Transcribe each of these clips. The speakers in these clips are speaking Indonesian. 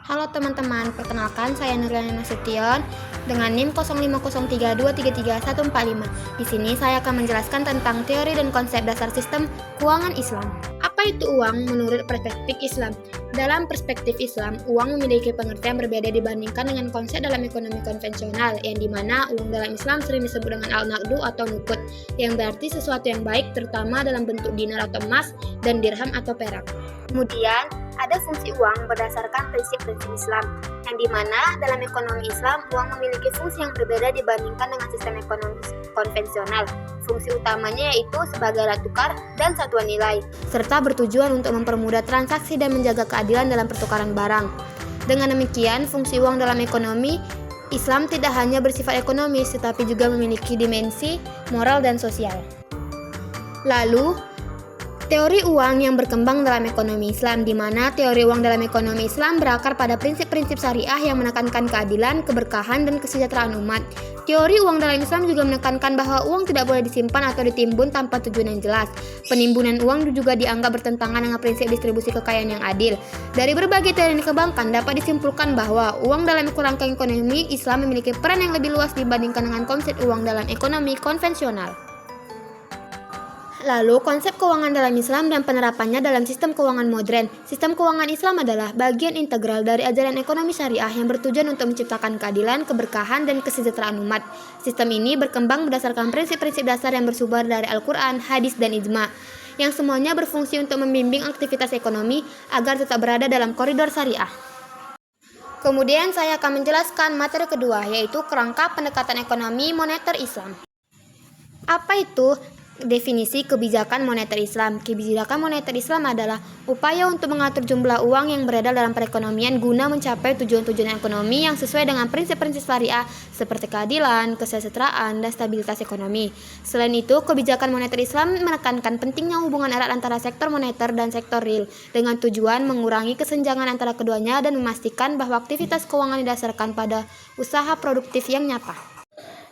Halo teman-teman, perkenalkan saya Nurliana Nasution dengan NIM 0503233145. Di sini saya akan menjelaskan tentang teori dan konsep dasar sistem keuangan Islam. Apa itu uang menurut perspektif Islam? Dalam perspektif Islam, uang memiliki pengertian berbeda dibandingkan dengan konsep dalam ekonomi konvensional, yang dimana uang dalam Islam sering disebut dengan al-naqdu atau nukut, yang berarti sesuatu yang baik, terutama dalam bentuk dinar atau emas, dan dirham atau perak. Kemudian, ada fungsi uang berdasarkan prinsip-prinsip Islam, yang dimana dalam ekonomi Islam, uang memiliki fungsi yang berbeda dibandingkan dengan sistem ekonomi konvensional. Fungsi utamanya yaitu sebagai alat tukar dan satuan nilai, serta bertujuan untuk mempermudah transaksi dan menjaga keadilan dalam pertukaran barang. Dengan demikian, fungsi uang dalam ekonomi Islam tidak hanya bersifat ekonomis, tetapi juga memiliki dimensi moral dan sosial. Lalu, teori uang yang berkembang dalam ekonomi Islam, di mana teori uang dalam ekonomi Islam berakar pada prinsip-prinsip syariah yang menekankan keadilan, keberkahan, dan kesejahteraan umat. Teori uang dalam Islam juga menekankan bahwa uang tidak boleh disimpan atau ditimbun tanpa tujuan yang jelas. Penimbunan uang juga dianggap bertentangan dengan prinsip distribusi kekayaan yang adil. Dari berbagai teori yang dikembangkan, dapat disimpulkan bahwa uang dalam kerangka ekonomi Islam memiliki peran yang lebih luas dibandingkan dengan konsep uang dalam ekonomi konvensional. Lalu, konsep keuangan dalam Islam dan penerapannya dalam sistem keuangan modern. Sistem keuangan Islam adalah bagian integral dari ajaran ekonomi syariah yang bertujuan untuk menciptakan keadilan, keberkahan, dan kesejahteraan umat. Sistem ini berkembang berdasarkan prinsip-prinsip dasar yang bersumber dari Al-Quran, hadis, dan ijma, yang semuanya berfungsi untuk membimbing aktivitas ekonomi agar tetap berada dalam koridor syariah. Kemudian saya akan menjelaskan materi kedua, yaitu kerangka pendekatan ekonomi moneter Islam. Apa itu definisi kebijakan moneter Islam? Kebijakan moneter Islam adalah upaya untuk mengatur jumlah uang yang beredar dalam perekonomian guna mencapai tujuan-tujuan ekonomi yang sesuai dengan prinsip-prinsip syariah seperti keadilan, kesejahteraan, dan stabilitas ekonomi. Selain itu, kebijakan moneter Islam menekankan pentingnya hubungan erat antara sektor moneter dan sektor real dengan tujuan mengurangi kesenjangan antara keduanya dan memastikan bahwa aktivitas keuangan didasarkan pada usaha produktif yang nyata.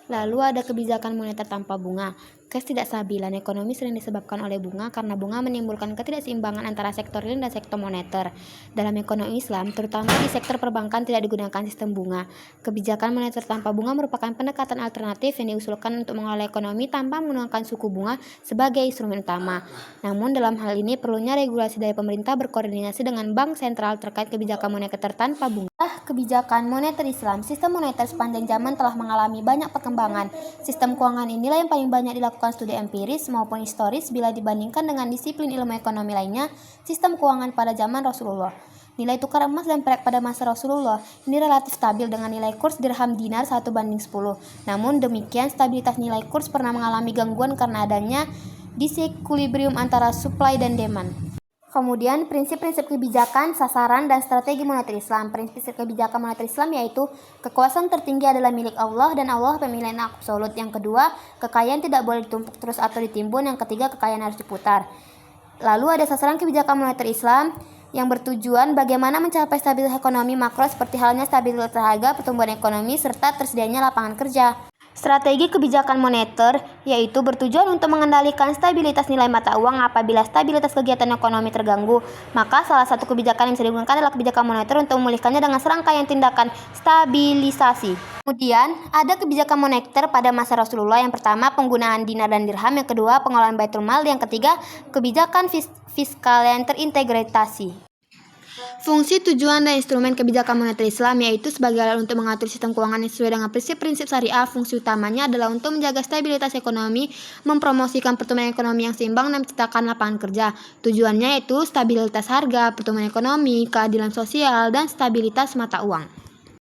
Lalu ada kebijakan moneter tanpa bunga. Ketidakstabilan ekonomi sering disebabkan oleh bunga karena bunga menimbulkan ketidakseimbangan antara sektor real dan sektor moneter. Dalam ekonomi Islam, terutama di sektor perbankan tidak digunakan sistem bunga. Kebijakan moneter tanpa bunga merupakan pendekatan alternatif yang diusulkan untuk mengelola ekonomi tanpa menggunakan suku bunga sebagai instrumen utama. Namun dalam hal ini perlunya regulasi dari pemerintah berkoordinasi dengan bank sentral terkait kebijakan moneter tanpa bunga. Kebijakan moneter Islam. Sistem moneter sepanjang zaman telah mengalami banyak perkembangan. Sistem keuangan inilah yang paling banyak dilakukan studi empiris maupun historis bila dibandingkan dengan disiplin ilmu ekonomi lainnya. Sistem keuangan pada zaman Rasulullah. Nilai tukar emas dan perak pada masa Rasulullah ini relatif stabil dengan nilai kurs dirham dinar 1:10. Namun demikian, stabilitas nilai kurs pernah mengalami gangguan karena adanya disequilibrium antara supply dan demand. Kemudian, prinsip-prinsip kebijakan, sasaran, dan strategi moneter Islam. Prinsip kebijakan moneter Islam yaitu kekuasaan tertinggi adalah milik Allah dan Allah pemilik absolut. Yang kedua, kekayaan tidak boleh ditumpuk terus atau ditimbun. Yang ketiga, kekayaan harus diputar. Lalu ada sasaran kebijakan moneter Islam yang bertujuan bagaimana mencapai stabilitas ekonomi makro seperti halnya stabilitas harga, pertumbuhan ekonomi, serta tersedianya lapangan kerja. Strategi kebijakan moneter yaitu bertujuan untuk mengendalikan stabilitas nilai mata uang apabila stabilitas kegiatan ekonomi terganggu. Maka salah satu kebijakan yang bisa digunakan adalah kebijakan moneter untuk memulihkannya dengan serangkaian tindakan stabilisasi. Kemudian ada kebijakan moneter pada masa Rasulullah. Yang pertama, penggunaan dinar dan dirham. Yang kedua, pengelolaan baitul mal. Yang ketiga, kebijakan fiskal yang terintegrasi. Fungsi, tujuan, dan instrumen kebijakan moneter Islam yaitu sebagai alat untuk mengatur sistem keuangan yang sesuai dengan prinsip-prinsip syariah. Fungsi utamanya adalah untuk menjaga stabilitas ekonomi, mempromosikan pertumbuhan ekonomi yang seimbang, dan menciptakan lapangan kerja. Tujuannya yaitu stabilitas harga, pertumbuhan ekonomi, keadilan sosial, dan stabilitas mata uang.